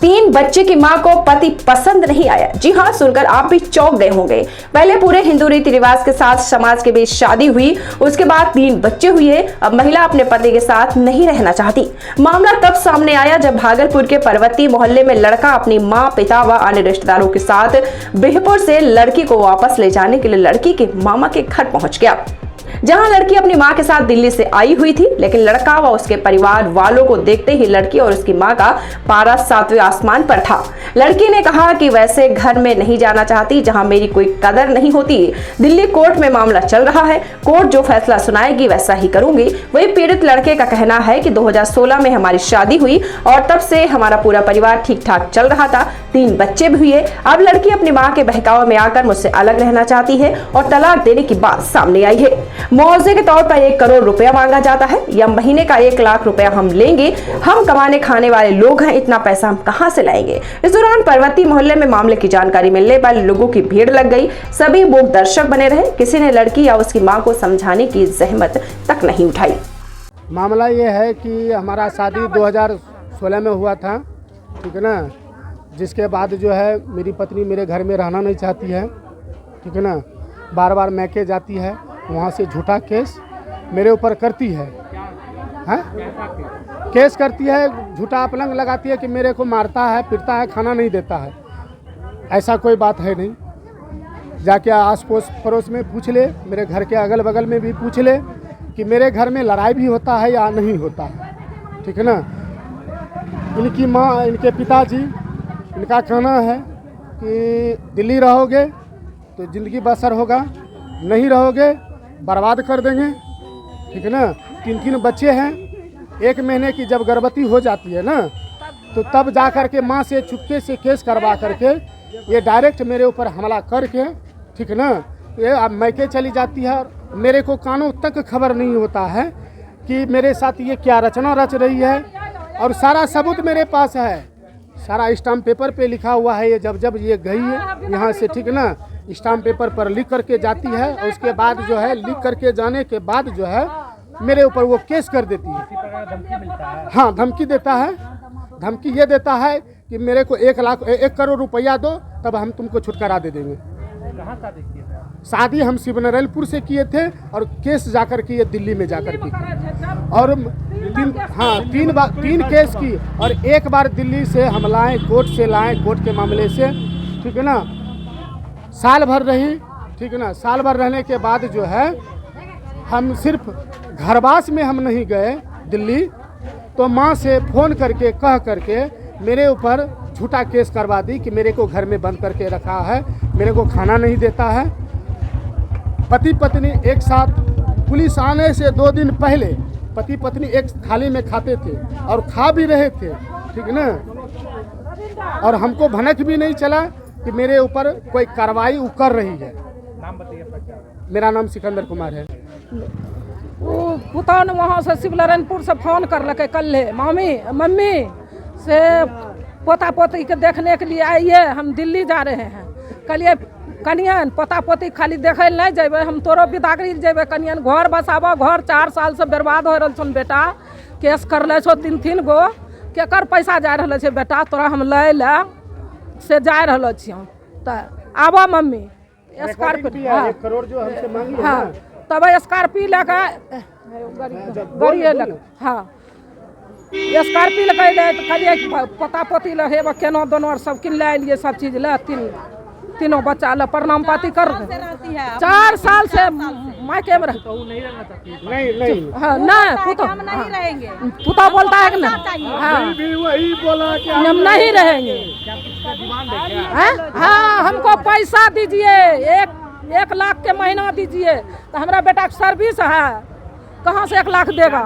3 बच्चे की मां को पति पसंद नहीं आया। जी हां, सुनकर आप भी चौंक गए होंगे। पहले पूरे हिंदू रीति रिवाज के साथ समाज के बीच शादी हुई, उसके बाद 3 बच्चे हुए। अब महिला अपने पति के साथ नहीं रहना चाहती। मामला तब सामने आया जब भागलपुर के पर्वती मोहल्ले में लड़का अपनी मां, पिता व अन्य रिश्तेदारों के साथ बिहपुर से लड़की को वापस ले जाने के लिए लड़की के मामा के घर पहुंच गया, जहां लड़की अपनी मां के साथ दिल्ली से आई हुई थी। लेकिन लड़का व उसके परिवार वालों को देखते ही लड़की और उसकी मां का पारा 7वें आसमान पर था। लड़की ने कहा कि वैसे घर में नहीं जाना चाहती जहां मेरी कोई कदर नहीं होती। दिल्ली कोर्ट में मामला चल रहा है, कोर्ट जो फैसला सुनाएगी वैसा ही करूंगी। वही पीड़ित लड़के का कहना है कि 2016 में हमारी शादी हुई और तब से हमारा पूरा परिवार ठीक ठाक चल रहा था, 3 बच्चे भी हुए। अब लड़की अपनी मां के बहकावे में आकर मुझसे अलग रहना चाहती है और तलाक देने की बात सामने आई है। मुआवजे के तौर पर 1 करोड़ रुपया मांगा जाता है या महीने का 1 लाख रुपया हम लेंगे। हम कमाने खाने वाले लोग हैं, इतना पैसा हम कहां से लाएंगे। इस दौरान पर्वती मोहल्ले में मामले की जानकारी मिलने पर लोगों की भीड़ लग गई। सभी मूक दर्शक बने रहे। किसी ने लड़की या उसकी मां को समझाने की जहमत तक नहीं उठाई। मामला ये है कि हमारा शादी 2016 में हुआ था, ठीक है ना। जिसके बाद जो है मेरी पत्नी मेरे घर में रहना नहीं चाहती है, ठीक है ना। बार बार मैके जाती है, वहाँ से झूठा केस मेरे ऊपर करती है, केस करती है, झूठा अपलंग लगाती है कि मेरे को मारता है, पीटता है, खाना नहीं देता है। ऐसा कोई बात है नहीं। जाके आस पड़ोस में पूछ ले, मेरे घर के अगल बगल में भी पूछ ले कि मेरे घर में लड़ाई भी होता है या नहीं होता है, ठीक है ना। इनकी माँ, इनके पिताजी, इनका कहना है कि दिल्ली रहोगे तो ज़िंदगी बसर होगा, नहीं रहोगे बर्बाद कर देंगे, ठीक है ना। 3 बच्चे हैं। 1 महीने की जब गर्भवती हो जाती है ना, तो तब जा कर के माँ से चुपके से केस करवा करके ये डायरेक्ट मेरे ऊपर हमला करके, ठीक है ना, ये अब मैके चली जाती है। और मेरे को कानों तक खबर नहीं होता है कि मेरे साथ ये क्या रचना रच रही है। और सारा सबूत मेरे पास है, सारा स्टाम्प पेपर पे लिखा हुआ है। ये जब ये गई है यहाँ से, ठीक है ना, स्टाम्प पेपर पर लिख करके जाती है और उसके बाद जो है लिख करके जाने के बाद जो है मेरे ऊपर वो केस कर देती है। धमकी मिलता है? हाँ, धमकी देता है। धमकी ये देता है कि मेरे को 1 करोड़ रुपया दो, तब हम तुमको छुटकारा दे देंगे। कहाँ शादी किए थे? शादी हम शिवनारायणपुर से किए थे और केस जाकर के ये दिल्ली में जाकर की। और 3 केस की और 1 बार दिल्ली से हम लाए, कोर्ट से लाए, कोर्ट के मामले से, ठीक है ना। साल भर रही, ठीक है ना। साल भर रहने के बाद जो है हम सिर्फ घरवास में हम नहीं गए दिल्ली, तो माँ से फ़ोन करके कह करके मेरे ऊपर झूठा केस करवा दी कि मेरे को घर में बंद करके रखा है, मेरे को खाना नहीं देता है। पति पत्नी एक साथ, पुलिस आने से 2 दिन पहले पति पत्नी एक थाली में खाते थे और खा भी रहे थे, ठीक है ना। और हमको भनक भी नहीं चला कि मेरे ऊपर कोई कार्रवाई वो कर रही है। नाम बताइए अपना क्या? मेरा नाम सिकंदर कुमार है। वो पुता ने वहाँ से शिवनारायणपुर से फोन कर लगे कल, मम्मी से पोता पोती के देखने के लिए आइए, हम दिल्ली जा रहे हैं। कलिए कनियन पोता पोती खाली देखे नहीं जेबे, हम तोरो बिदागरी जेबे। कनियन घर बसाबो, घर 4 साल से बर्बाद हो रहा छन बेटा। केस कर ले छो 3 गो, केकर पैसा जा रहा है बेटा, तोरा हम ले से जा रहा छियो। तो आबो मम्मी स्कॉर्पियो, 1 करोड़ जो हमसे मांगी है, हाँ, तब स्कॉर्पियो लगा गाड़ी लगा, हाँ स्कॉर्पियो लगा तो खाली पोता पोती ले हेब केनो दोनों सब किन ले लिए, सब चीज ले। 3 बच्चा ले प्रणाम पाती कर 4 साल से मायके में तो वो नहीं रहना चाहती? नहीं। हाँ, नहीं पुता बोलता है कि ना, हाँ भी वही बोला कि हम नहीं रहेंगे। क्या किसका डिमांड है क्या? हाँ, हमको पैसा दीजिए, 1 लाख के महीना दीजिए। तो हमारा बेटा सर्विस है, कहाँ से 1 लाख देगा।